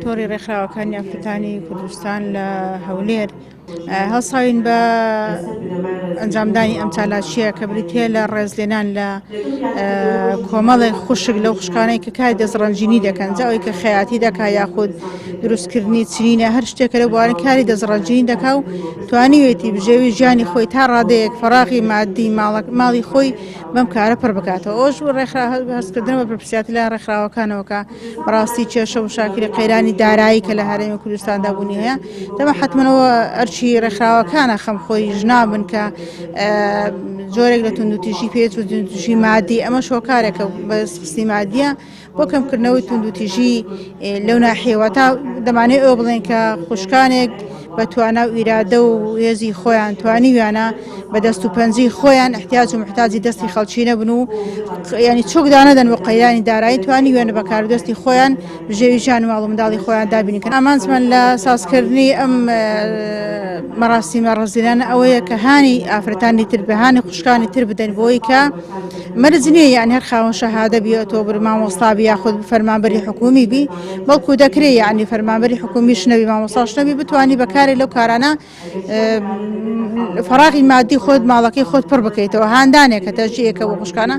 تۆڕی ڕێکخراوەکانی یاساکردنی کوردستان لە هەولێر هەڵساوین بە ئەنجامدانی ئەم چالاکیە کە بریتیە لە ڕێزلێنان لە کۆمەڵێک خوشک لەو خوشکانەی کە کاری دەستڕەنجینی دەکەن جاوی کە خەیاتی دەکا یاخود دروستکردنی چرینە هەر شتێکە لە بواری کاری دەستڕەنجینی دەکا و توانیوێتی بژێوی ژیانی خۆی تا ڕادەیەک فەراغی مادی ماڵی خۆی بەم کارە پڕ بکاتەوە. ئەوش هەستکردن بە پرسیاتی لە ڕێکخراوەکانەوە کە بەڕاستی کێشە و شاکری قەیرانی دارایی کە لە هەرێمی کوردستاندا بوونی هەیە دەمە حتمەوە ئەرچی ڕێکخراوەکانە خەم خۆی ژنابن کە جۆرێک لە توندوتیژی پێچ و توندوتیژی مادی ئەمە شۆکارێکە بە سختی مادیە بۆ کەمکردنەوەی توندوتیژی لەو ناحیەوە تا دەمانێت ئەوە بڵێن کە خوشکانێک بە توانا و ئیرادە و هێزی خۆیان توانیویانە بە دەست و پەنجەی خۆیان احتیاج و محتاجی دەستی خەڵکی نەبن و ینی چۆکدانەدەن بۆ قەیرانی دارایی توانیوێنە بە کاردەستی خۆیان بژێوی ژیان و ماڵ و منداڵی خۆیان دابینیکەن. ئامانجمان لە سازکردنی ئەم مەراسیمە ڕەزیلانە ئەوەیە کە هانی ئافرەتانی تر بە هانی خوشکانی تر بدەن بۆی کە مەرج نییە یعنی هەر خاوەن شەهادە بیێتەوە بر مامۆستا بی یاخود فەرمانبەری حکومی بی بەڵکو دەکرێت یعنی فەرمانبەری حکومیش نەبی مامۆستاش نەبی بتوانی بەکاری لەو کارانە فەراغی مادی خۆت ماڵەکەی خۆت پڕ بکەیتەوە هاندانێک کە تەجیەکە بۆ خوشکانە